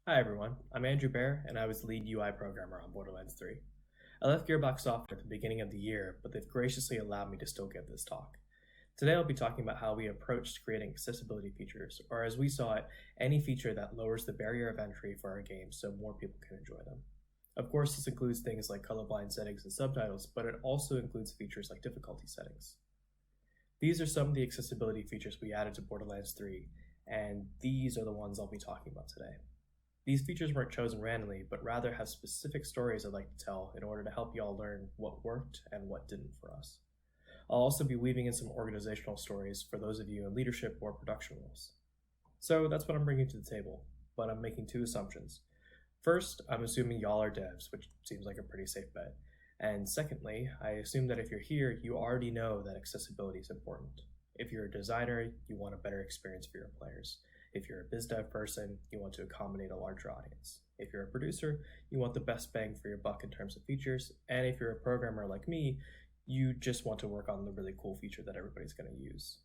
Hi everyone, I'm Andrew Bair, and I was the lead UI programmer on Borderlands 3. I left Gearbox Software at the beginning of the year, but they've graciously allowed me to still give this talk. Today I'll be talking about how we approached creating accessibility features, or as we saw it, any feature that lowers the barrier of entry for our games so more people can enjoy them. Of course, this includes things like colorblind settings and subtitles, but it also includes features like difficulty settings. These are some of the accessibility features we added to Borderlands 3, and these are the ones I'll be talking about today. These features weren't chosen randomly, but rather have specific stories I'd like to tell in order to help y'all learn what worked and what didn't for us. I'll also be weaving in some organizational stories for those of you in leadership or production roles. So that's what I'm bringing to the table, but I'm making two assumptions. First, I'm assuming y'all are devs, which seems like a pretty safe bet. And secondly, I assume that if you're here, you already know that accessibility is important. If you're a designer, you want a better experience for your players. If you're a biz dev person, you want to accommodate a larger audience. If you're a producer, you want the best bang for your buck in terms of features. And if you're a programmer like me, you just want to work on the really cool feature that everybody's going to use.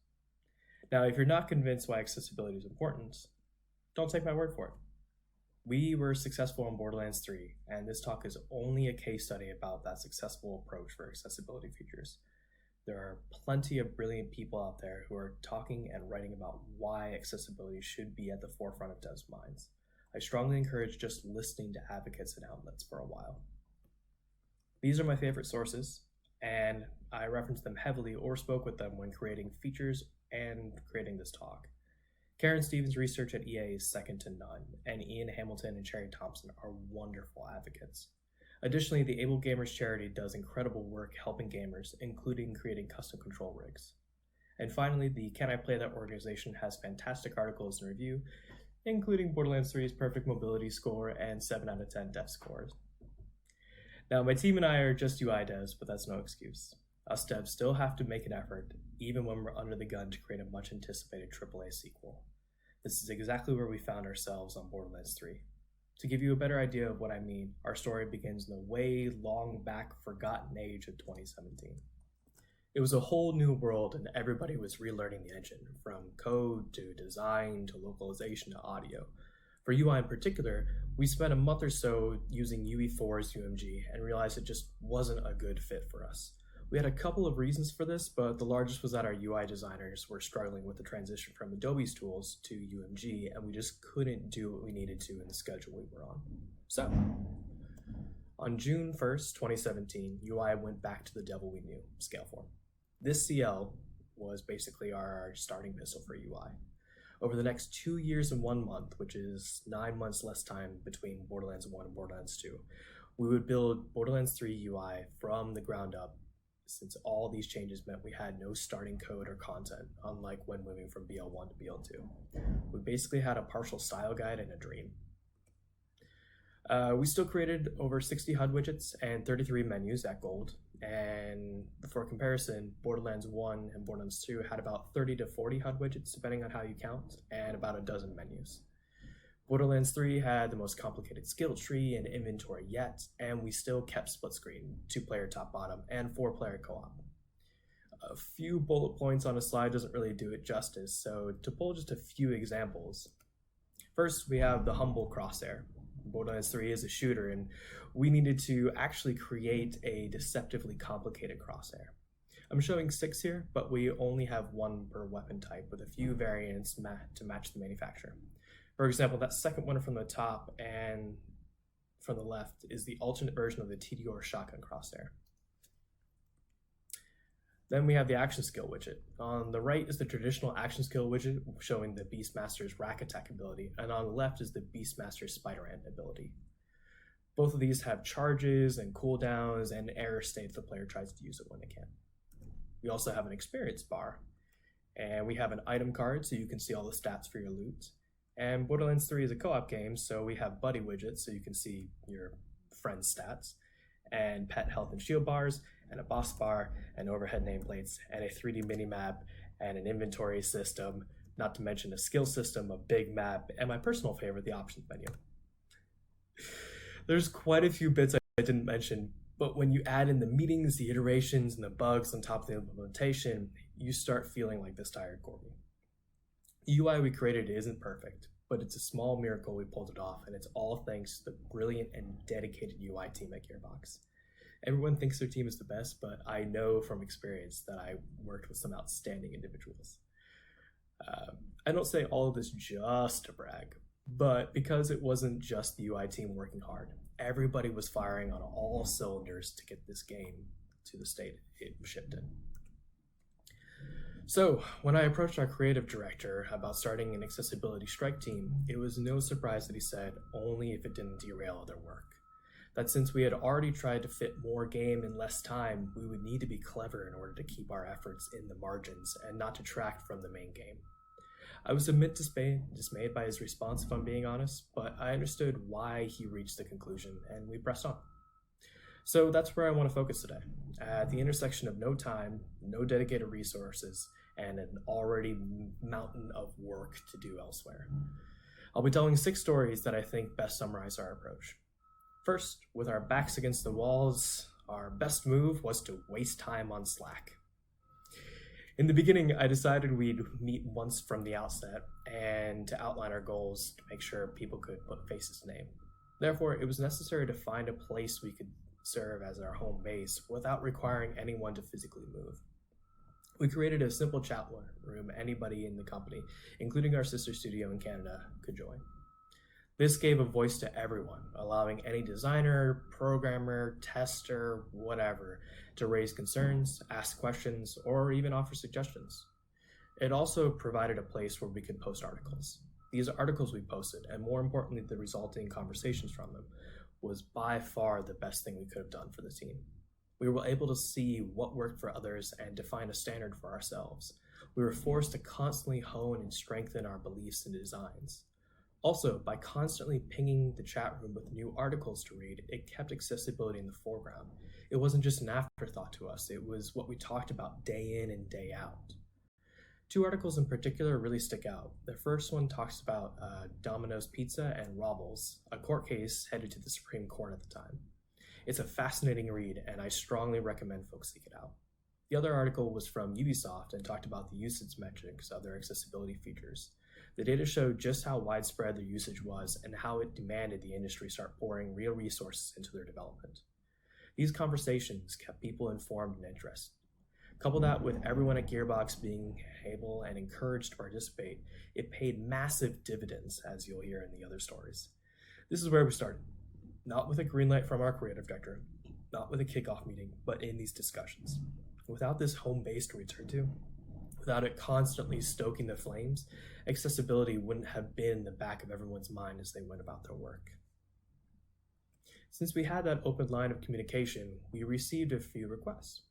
Now, if you're not convinced why accessibility is important, don't take my word for it. We were successful on Borderlands 3, and this talk is only a case study about that successful approach for accessibility features. There are plenty of brilliant people out there who are talking and writing about why accessibility should be at the forefront of devs' minds. I strongly encourage just listening to advocates and outlets for a while. These are my favorite sources, and I reference them heavily or spoke with them when creating features and creating this talk. Karen Stevens' research at EA is second to none, and Ian Hamilton and Cherry Thompson are wonderful advocates. Additionally, the Able Gamers charity does incredible work helping gamers, including creating custom control rigs. And finally, the Can I Play That organization has fantastic articles and review, including Borderlands 3's perfect mobility score and 7 out of 10 dev scores. Now, my team and I are just UI devs, but that's no excuse. Us devs still have to make an effort, even when we're under the gun to create a much anticipated AAA sequel. This is exactly where we found ourselves on Borderlands 3. To give you a better idea of what I mean, our story begins in the way long back forgotten age of 2017. It was a whole new world and everybody was relearning the engine, from code to design to localization to audio. For UI in particular, we spent a month or so using UE4's UMG and realized it just wasn't a good fit for us. We had a couple of reasons for this, but the largest was that our UI designers were struggling with the transition from Adobe's tools to UMG, and we just couldn't do what we needed to in the schedule we were on. So, on June 1st, 2017, UI went back to the devil we knew, Scaleform. This CL was basically our starting pistol for UI. Over the next 2 years and 1 month, which is 9 months less time between Borderlands 1 and Borderlands 2, we would build Borderlands 3 UI from the ground up, since all these changes meant we had no starting code or content, unlike when moving from BL1 to BL2. We basically had a partial style guide and a dream. We still created over 60 HUD widgets and 33 menus at Gold, and for comparison, Borderlands 1 and Borderlands 2 had about 30 to 40 HUD widgets, depending on how you count, and about a dozen menus. Borderlands 3 had the most complicated skill tree and inventory yet, and we still kept split screen, 2-player top-bottom, and 4-player co-op. A few bullet points on a slide doesn't really do it justice, so to pull just a few examples. First, we have the humble crosshair. Borderlands 3 is a shooter, and we needed to actually create a deceptively complicated crosshair. I'm showing 6 here, but we only have 1 per weapon type, with a few variants to match the manufacturer. For example, that second one from the top and from the left is the alternate version of the TDR shotgun crosshair. Then we have the action skill widget. On the right is the traditional action skill widget showing the Beastmaster's rack attack ability, and on the left is the Beastmaster's spider ant ability. Both of these have charges and cooldowns and error state if the player tries to use it when they can. We also have an experience bar, and we have an item card so you can see all the stats for your loot. And Borderlands 3 is a co-op game, so we have buddy widgets so you can see your friend's stats, and pet health and shield bars, and a boss bar, and overhead nameplates, and a 3D minimap, and an inventory system, not to mention a skill system, a big map, and my personal favorite, the options menu. There's quite a few bits I didn't mention, but when you add in the meetings, the iterations, and the bugs on top of the implementation, you start feeling like this tired Corby. The UI we created isn't perfect, but it's a small miracle we pulled it off, and it's all thanks to the brilliant and dedicated UI team at Gearbox. Everyone thinks their team is the best, but I know from experience that I worked with some outstanding individuals. I don't say all of this just to brag, but because it wasn't just the UI team working hard, everybody was firing on all cylinders to get this game to the state it was shipped in. So when I approached our creative director about starting an accessibility strike team, it was no surprise that he said only if it didn't derail other work. That since we had already tried to fit more game in less time, we would need to be clever in order to keep our efforts in the margins and not detract from the main game. I was a bit dismayed by his response, if I'm being honest, but I understood why he reached the conclusion, and we pressed on. So that's where I want to focus today, at the intersection of no time, no dedicated resources, and an already mountain of work to do elsewhere. I'll be telling 6 stories that I think best summarize our approach. First, with our backs against the walls, our best move was to waste time on Slack. In the beginning, I decided we'd meet once from the outset and to outline our goals to make sure people could put faces to name. Therefore, it was necessary to find a place we could serve as our home base without requiring anyone to physically move. We created a simple chat room anybody in the company, including our sister studio in Canada, could join. This gave a voice to everyone, allowing any designer, programmer, tester, whatever, to raise concerns, ask questions, or even offer suggestions. It also provided a place where we could post articles. These articles we posted, and more importantly, the resulting conversations from them, was by far the best thing we could have done for the team. We were able to see what worked for others and define a standard for ourselves. We were forced to constantly hone and strengthen our beliefs and designs. Also, by constantly pinging the chat room with new articles to read, it kept accessibility in the foreground. It wasn't just an afterthought to us, it was what we talked about day in and day out. 2 articles in particular really stick out. The first one talks about Domino's Pizza and Robbles, a court case headed to the Supreme Court at the time. It's a fascinating read, and I strongly recommend folks seek it out. The other article was from Ubisoft and talked about the usage metrics of their accessibility features. The data showed just how widespread their usage was and how it demanded the industry start pouring real resources into their development. These conversations kept people informed and interested. Couple that with everyone at Gearbox being able and encouraged to participate, it paid massive dividends, as you'll hear in the other stories. This is where we started. Not with a green light from our creative director, not with a kickoff meeting, but in these discussions. Without this home base to return to, without it constantly stoking the flames, accessibility wouldn't have been in the back of everyone's mind as they went about their work. Since we had that open line of communication, we received a few requests.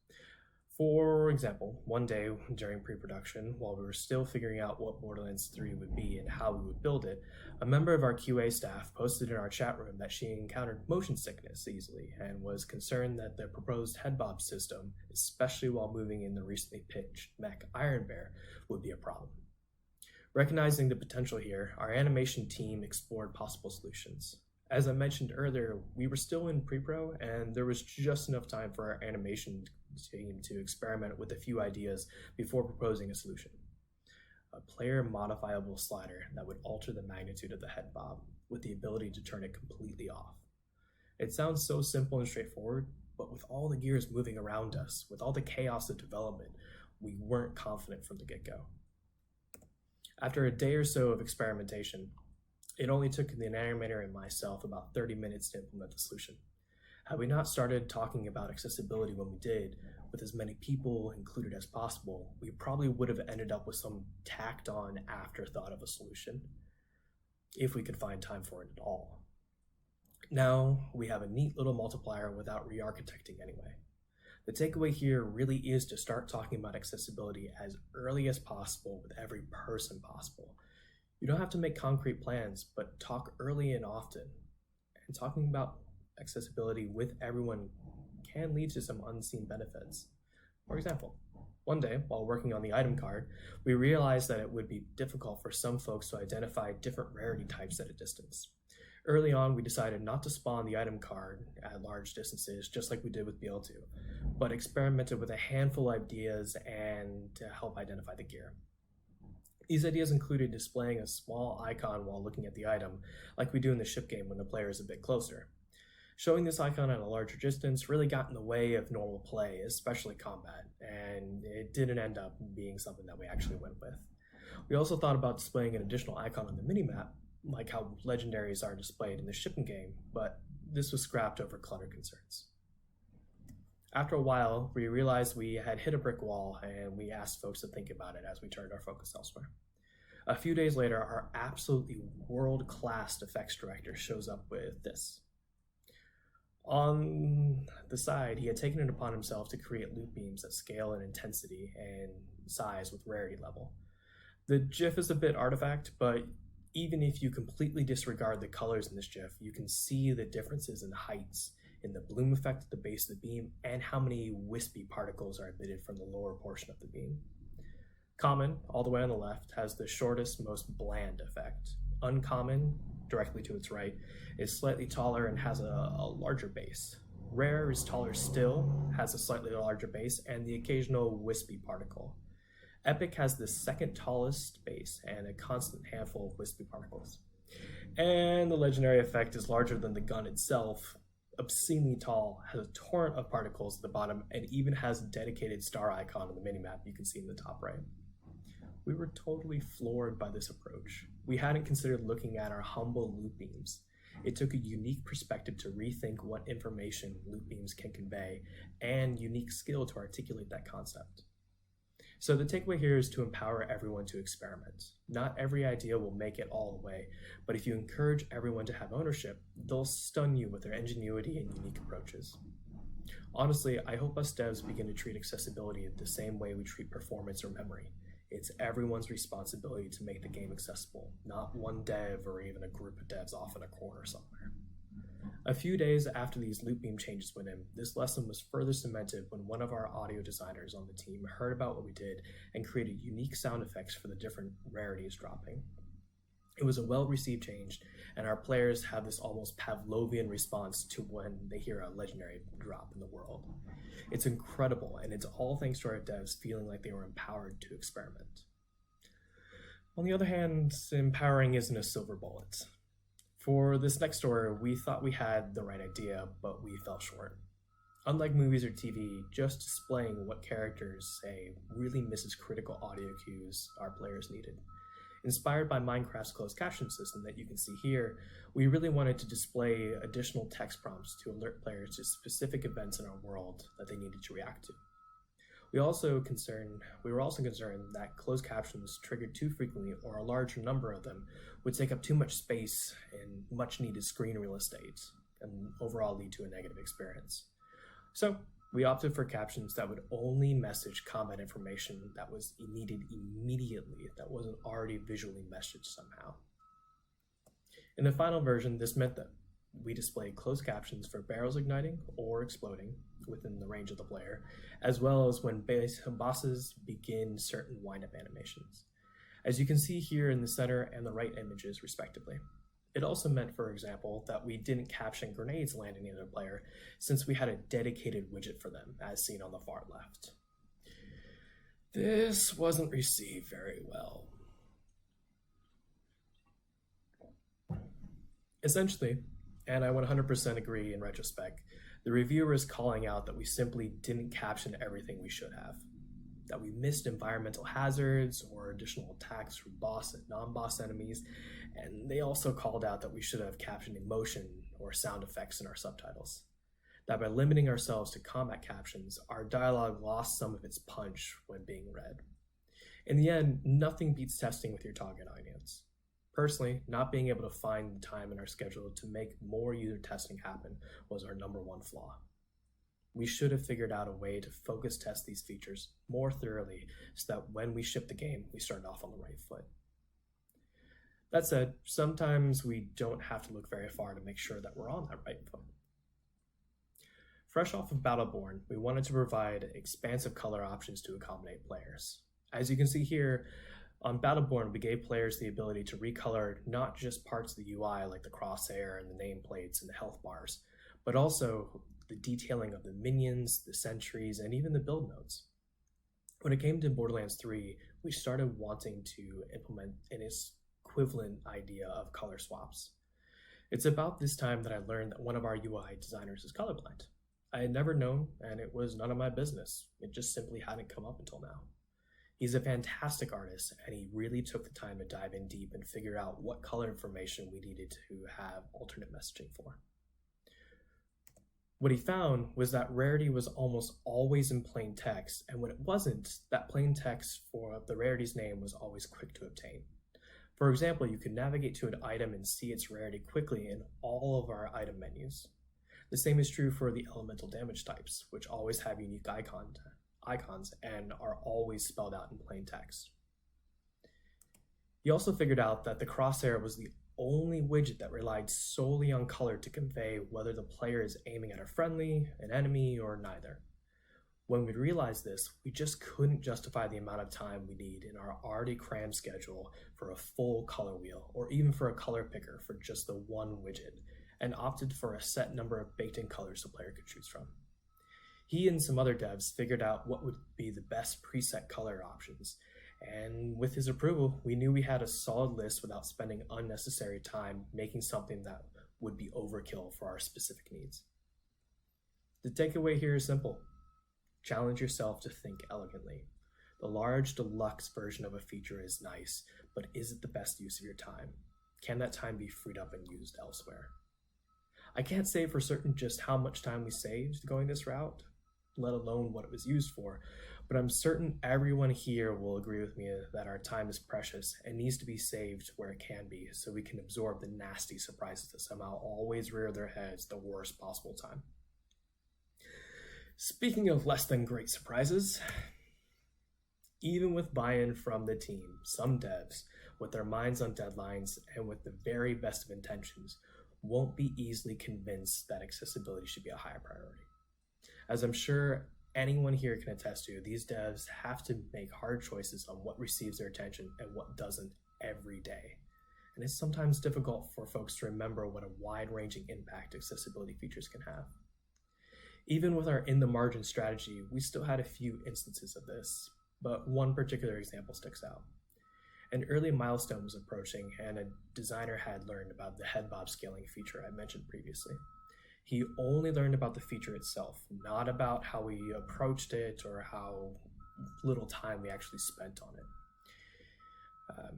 For example, one day during pre-production, while we were still figuring out what Borderlands 3 would be and how we would build it, a member of our QA staff posted in our chat room that she encountered motion sickness easily and was concerned that the proposed head bob system, especially while moving in the recently pitched mech Iron Bear, would be a problem. Recognizing the potential here, our animation team explored possible solutions. As I mentioned earlier, we were still in pre-pro and there was just enough time for our animation team to experiment with a few ideas before proposing a solution. A player modifiable slider that would alter the magnitude of the head bob with the ability to turn it completely off. It sounds so simple and straightforward, but with all the gears moving around us, with all the chaos of development, we weren't confident from the get-go. After a day or so of experimentation, it only took the animator and myself about 30 minutes to implement the solution. Had we not started talking about accessibility when we did, with as many people included as possible, we probably would have ended up with some tacked on afterthought of a solution, if we could find time for it at all. Now, we have a neat little multiplier without re-architecting anyway. The takeaway here really is to start talking about accessibility as early as possible with every person possible. You don't have to make concrete plans, but talk early and often. And talking about accessibility with everyone can lead to some unseen benefits. For example, one day, while working on the item card, we realized that it would be difficult for some folks to identify different rarity types at a distance. Early on, we decided not to spawn the item card at large distances, just like we did with BL2, but experimented with a handful of ideas and to help identify the gear. These ideas included displaying a small icon while looking at the item, like we do in the ship game when the player is a bit closer. Showing this icon at a larger distance really got in the way of normal play, especially combat, and it didn't end up being something that we actually went with. We also thought about displaying an additional icon on the minimap, like how legendaries are displayed in the shipping game, but this was scrapped over clutter concerns. After a while, we realized we had hit a brick wall, and we asked folks to think about it as we turned our focus elsewhere. A few days later, our absolutely world-class effects director shows up with this. On the side, he had taken it upon himself to create loop beams at scale and intensity and size with rarity level. The GIF is a bit artifact, but even if you completely disregard the colors in this GIF, you can see the differences in heights, in the bloom effect at the base of the beam, and how many wispy particles are emitted from the lower portion of the beam. Common, all the way on the left, has the shortest, most bland effect. Uncommon, directly to its right, is slightly taller and has a larger base. Rare is taller still, has a slightly larger base, and the occasional wispy particle. Epic has the second tallest base and a constant handful of wispy particles. And the legendary effect is larger than the gun itself, obscenely tall, has a torrent of particles at the bottom, and even has a dedicated star icon on the minimap you can see in the top right. We were totally floored by this approach. We hadn't considered looking at our humble loop beams. It took a unique perspective to rethink what information loop beams can convey, and unique skill to articulate that concept. So the takeaway here is to empower everyone to experiment. Not every idea will make it all the way, but if you encourage everyone to have ownership, they'll stun you with their ingenuity and unique approaches. Honestly, I hope us devs begin to treat accessibility the same way we treat performance or memory. It's everyone's responsibility to make the game accessible, not one dev or even a group of devs off in a corner somewhere. A few days after these loop beam changes went in, this lesson was further cemented when one of our audio designers on the team heard about what we did and created unique sound effects for the different rarities dropping. It was a well-received change, and our players have this almost Pavlovian response to when they hear a legendary drop in the world. It's incredible, and it's all thanks to our devs feeling like they were empowered to experiment. On the other hand, empowering isn't a silver bullet. For this next story, we thought we had the right idea, but we fell short. Unlike movies or TV, just displaying what characters say really misses critical audio cues our players needed. Inspired by Minecraft's closed caption system that you can see here, we really wanted to display additional text prompts to alert players to specific events in our world that they needed to react to. We were also concerned that closed captions triggered too frequently or a larger number of them would take up too much space and much needed screen real estate and overall lead to a negative experience. So we opted for captions that would only message combat information that was needed immediately, that wasn't already visually messaged somehow. In the final version, this meant that we displayed closed captions for barrels igniting or exploding within the range of the player, as well as when bosses begin certain wind-up animations, as you can see here in the center and the right images respectively. It also meant, for example, that we didn't caption grenades landing near the player since we had a dedicated widget for them, as seen on the far left. This wasn't received very well. Essentially, and I 100% agree in retrospect, the reviewer is calling out that we simply didn't caption everything we should have, that we missed environmental hazards or additional attacks from boss and non-boss enemies, and they also called out that we should have captioned emotion or sound effects in our subtitles. That by limiting ourselves to combat captions, our dialogue lost some of its punch when being read. In the end, nothing beats testing with your target audience. Personally, not being able to find the time in our schedule to make more user testing happen was our number one flaw. We should have figured out a way to focus test these features more thoroughly so that when we ship the game, we start off on the right foot. That said, sometimes we don't have to look very far to make sure that we're on that right foot. Fresh off of Battleborn, we wanted to provide expansive color options to accommodate players. As you can see here, on Battleborn, we gave players the ability to recolor not just parts of the UI like the crosshair and the nameplates and the health bars, but also the detailing of the minions, the sentries, and even the build nodes. When it came to Borderlands 3, we started wanting to implement an equivalent idea of color swaps. It's about this time that I learned that one of our UI designers is colorblind. I had never known, and it was none of my business. It just simply hadn't come up until now. He's a fantastic artist, and he really took the time to dive in deep and figure out what color information we needed to have alternate messaging for. What he found was that rarity was almost always in plain text, and when it wasn't, that plain text for the rarity's name was always quick to obtain. For example, you could navigate to an item and see its rarity quickly in all of our item menus. The same is true for the elemental damage types, which always have unique icons and are always spelled out in plain text. He also figured out that the crosshair was the only widget that relied solely on color to convey whether the player is aiming at a friendly, an enemy, or neither. When we realized this, we just couldn't justify the amount of time we need in our already crammed schedule for a full color wheel, or even for a color picker for just the one widget, and opted for a set number of baked-in colors the player could choose from. He and some other devs figured out what would be the best preset color options, and with his approval, we knew we had a solid list without spending unnecessary time making something that would be overkill for our specific needs. The takeaway here is simple. Challenge yourself to think elegantly. The large deluxe version of a feature is nice, but is it the best use of your time? Can that time be freed up and used elsewhere? I can't say for certain just how much time we saved going this route, let alone what it was used for, but I'm certain everyone here will agree with me that our time is precious and needs to be saved where it can be so we can absorb the nasty surprises that somehow always rear their heads the worst possible time. Speaking of less than great surprises, even with buy-in from the team, some devs, with their minds on deadlines and with the very best of intentions, won't be easily convinced that accessibility should be a higher priority. As I'm sure anyone here can attest to, these devs have to make hard choices on what receives their attention and what doesn't every day. And it's sometimes difficult for folks to remember what a wide-ranging impact accessibility features can have. Even with our in-the-margin strategy, we still had a few instances of this, but one particular example sticks out. An early milestone was approaching, and a designer had learned about the head bob scaling feature I mentioned previously. He only learned about the feature itself, not about how we approached it or how little time we actually spent on it.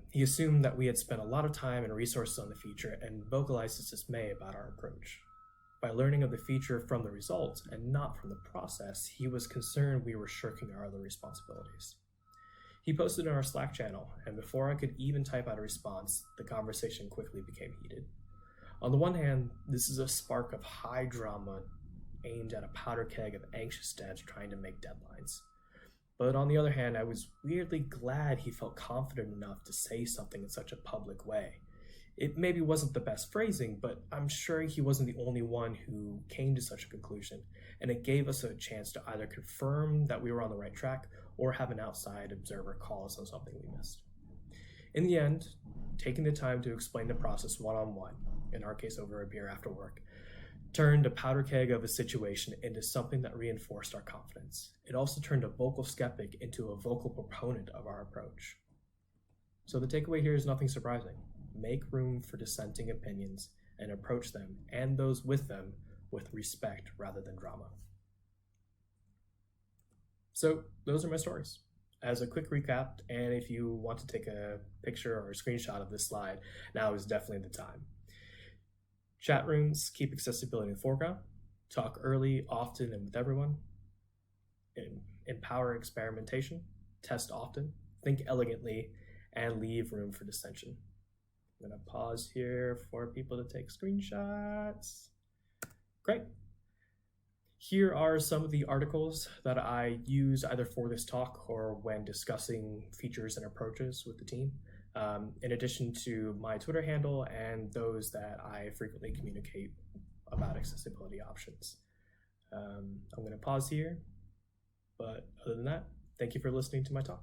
He assumed that we had spent a lot of time and resources on the feature and vocalized his dismay about our approach. By learning of the feature from the results and not from the process, he was concerned we were shirking our other responsibilities. He posted in our Slack channel, and before I could even type out a response, the conversation quickly became heated. On the one hand, this is a spark of high drama aimed at a powder keg of anxious devs trying to make deadlines. But on the other hand, I was weirdly glad he felt confident enough to say something in such a public way. It maybe wasn't the best phrasing, but I'm sure he wasn't the only one who came to such a conclusion, and it gave us a chance to either confirm that we were on the right track or have an outside observer call us on something we missed. In the end, taking the time to explain the process one-on-one, in our case over a beer after work, turned a powder keg of a situation into something that reinforced our confidence. It also turned a vocal skeptic into a vocal proponent of our approach. So the takeaway here is nothing surprising. Make room for dissenting opinions and approach them and those with them with respect rather than drama. So those are my stories. As a quick recap, and if you want to take a picture or a screenshot of this slide, now is definitely the time. Chat rooms keep accessibility in the foreground. Talk early, often, and with everyone. Empower experimentation. Test often. Think elegantly, and leave room for dissension. I'm going to pause here for people to take screenshots. Great. Here are some of the articles that I use either for this talk or when discussing features and approaches with the team, in addition to my Twitter handle and those that I frequently communicate about accessibility options. I'm going to pause here, but other than that, thank you for listening to my talk.